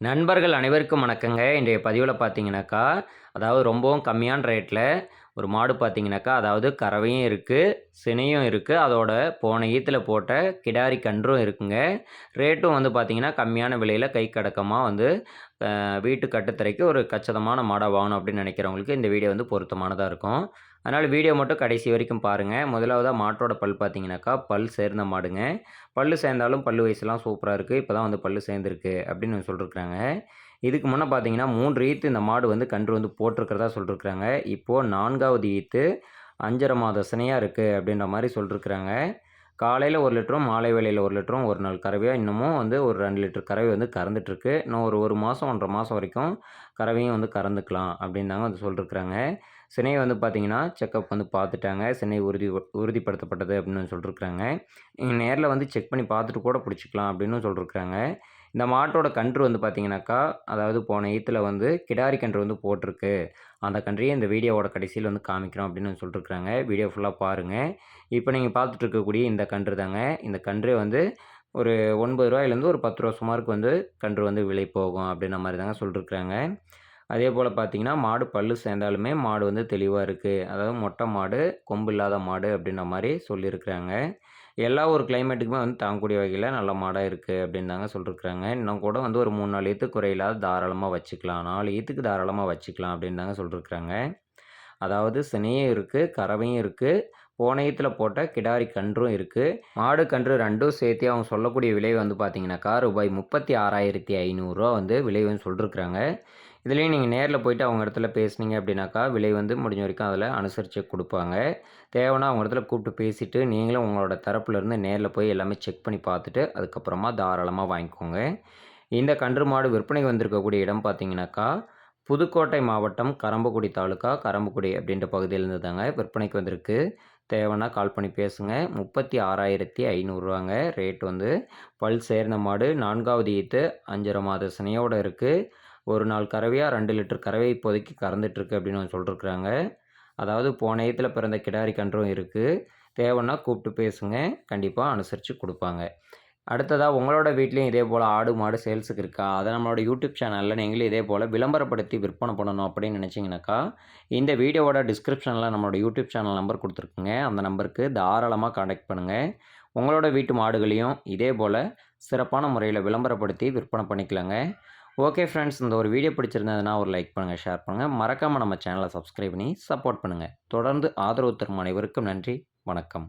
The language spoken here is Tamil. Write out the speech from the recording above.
நண்பர்கள் அனைவருக்கும் வணக்கங்க. இன்றைய பதிவுல பார்த்தீங்கன்னாக்கா, அதாவது ரொம்பவும் கம்மியான ரேட்ல ஒரு மாடு பார்த்தீங்கன்னாக்கா, அதாவது கறவையும் இருக்கு, சினையும் இருக்கு. அதோட போன ஈத்துல போட்ட கிடாரி கன்றும் இருக்குங்க. ரேட்டும் வந்து பார்த்தீங்கன்னா, கம்மியான விலையில கைக்கு அடக்கமா வந்து வீட்டு கட்டுத்தரைக்கு ஒரு கச்சிதமான மாடா வாங்கணும் அப்படின்னு நினைக்கிறவங்களுக்கு இந்த வீடியோ வந்து பொருத்தமானதா இருக்கும். அதனால வீடியோ மட்டும் கடைசி வரைக்கும் பாருங்க. முதலாவதா மாட்டோட பல் பார்த்தீங்கன்னாக்கா, பல் சேர்ந்த மாடுங்க. பல்லு சேர்ந்தாலும் பல்லு வயசுலாம் சூப்பரா இருக்கு. இப்ப தான் வந்து பல்லு சேர்ந்திருக்கு அப்படின்னு சொல்லிருக்காங்க. இதுக்கு முன்ன பார்த்தீங்கன்னா, 3 ஈத்து இந்த மாடு வந்து கன்று வந்து போட்டிருக்கிறதா சொல்லிருக்காங்க. இப்போ 4வது ஈத்து 5½ மாத சினையா இருக்கு அப்படின்ற மாரி சொல்லிருக்காங்க. காலையில 1 லிட்டரும், மாலை வேளையில 1 லிட்டரும் ஒரு நாள் கறவையா இன்னமும் வந்து ஒரு 2 லிட்டர் கறவை வந்து கறந்துட்டுருக்கு. இன்னும் ஒரு 1 மாசம், 1½ மாசம் வரைக்கும் கறவையும் வந்து கறந்துக்கலாம் அப்படின்னு தாங்க வந்து சொல்லிருக்காங்க. சினை வந்து பார்த்தீங்கன்னா, செக்கப் வந்து பார்த்துட்டாங்க. சினை உறுதிப்படுத்தப்பட்டது அப்படின்னு சொல்லிருக்காங்க. நீங்க நேர்ல வந்து செக் பண்ணி பார்த்துட்டு கூட பிடிச்சுக்கலாம் அப்படின்னு சொல்லிருக்காங்க. இந்த மாட்டோட கன்று வந்து பார்த்தீங்கன்னாக்கா, அதாவது போன ஈத்துல வந்து கிடாரி கன்று வந்து போட்டிருக்கு. அந்த கன்றையே இந்த வீடியோவோட கடைசியில வந்து காமிக்கிறோம் அப்படின்னு சொல்லிருக்காங்க. வீடியோ ஃபுல்லா பாருங்க. இப்ப நீங்க பார்த்துட்டு இருக்கக்கூடிய இந்த கன்று தாங்க. இந்த கன்றே வந்து ஒரு ரூ. 9லேருந்து ஒரு ரூ. 10 சுமாருக்கு வந்து கன்று வந்து விலை போகும் அப்படின்ற மாரி தாங்க சொல்லிருக்காங்க. அதேபோல பார்த்தீங்கன்னா, மாடு பல்லு சேர்ந்தாலுமே மாடு வந்து தெளிவா இருக்கு. அதாவது மொட்டை மாடு, கொம்பு இல்லாத மாடு அப்படின்ற மாரி சொல்லியிருக்கிறாங்க. எல்லா ஒரு கிளைமேட்டுக்குமே வந்து தாங்கக்கூடிய வகையில நல்ல மாடா இருக்கு அப்படின்னு தாங்க சொல்லிருக்காங்க. இன்னும் கூட வந்து ஒரு 3, 4 ஈத்து குறையில்லாத தாராளமா வச்சுக்கலாம். 4 ஈத்துக்கு தாராளமா வச்சுக்கலாம் அப்படின்னு தாங்க சொல்லிருக்காங்க. அதாவது சினையும் இருக்கு, கறவையும் இருக்கு. போன ஈத்துல போட்ட கிடாரி கன்றும் இருக்கு. மாடு, கன்று 2ம் சேர்த்து அவங்க சொல்லக்கூடிய விலை வந்து பார்த்தீங்கன்னாக்கா, ரூபாய் 36,500 வந்து விலை வந்து சொல்லிருக்காங்க. இதுலயும் நீங்க நேர்ல போயிட்டு அவங்க இடத்துல பேசுனீங்க அப்படின்னாக்கா, விலை வந்து முடிஞ்ச வரைக்கும் அதில அனுசரிச்சு குடுப்பாங்க. தேவைன்னா அவங்க இடத்துல கூப்பிட்டு பேசிட்டு, நீங்களும் உங்களோட தரப்புலருந்து நேர்ல போய் எல்லாமே செக் பண்ணி பார்த்துட்டு, அதுக்கப்புறமா தாராளமா வாங்கிக்கோங்க. இந்த கன்று மாடு விற்பனைக்கு வந்திருக்கக்கூடிய இடம் பார்த்தீங்கன்னாக்கா, புதுக்கோட்டை மாவட்டம் கறம்பக்குடி தாலுகா, கறம்பக்குடி அப்படின்ற பகுதியிலேருந்து தாங்க விற்பனைக்கு வந்திருக்கு. தேவைன்னா கால் பண்ணி பேசுங்க. ரூ. 36,500 ரேட் வந்து. பல் சேர்ந்த மாடு 4வது ஈத்து 5½ மாத சினையோட இருக்கு. ஒரு நாள் கறவையா 2 லிட்டர் கறவை இப்போதைக்கு கறந்துட்டுருக்கு அப்படின்னு சொல்லிருக்காங்க. அதாவது போன ஈத்துல பிறந்த கிடாரி கன்றும் இருக்கு. தேவைன்னா கூப்பிட்டு பேசுங்க. கண்டிப்பா அனுசரிச்சு குடுப்பாங்க. அடுத்ததா உங்களோட வீட்லயும் இதே போல ஆடு, மாடு சேல்ஸுக்கு இருக்கா? அத நம்மளோட யூடியூப் சேனல்ல நீங்களும் இதே போல விளம்பரப்படுத்தி விற்பனை பண்ணணும் அப்படின்னு நினைச்சீங்கனாக்கா, இந்த வீடியோவோட டிஸ்கிரிப்ஷன்ல நம்மளோட யூடியூப் சேனல் நம்பர் குடுத்துருக்குங்க. அந்த நம்பருக்கு தாராளமா கான்டாக்ட் பண்ணுங்க. உங்களோட வீட்டு மாடுகளையும் இதே போல சிறப்பான முறையில விளம்பரப்படுத்தி விற்பனை பண்ணிக்கலாங்க. ஓகே ஃப்ரெண்ட்ஸ், இந்த ஒரு வீடியோ பிடிச்சிருந்ததுன்னா ஒரு லைக் பண்ணுங்க, ஷேர் பண்ணுங்க. மறக்காம நம்ம சேனலை சப்ஸ்கிரைப் பண்ணி சப்போர்ட் பண்ணுங்க. தொடர்ந்து ஆதரவு தரும் அனைவருக்கும் நன்றி. வணக்கம்.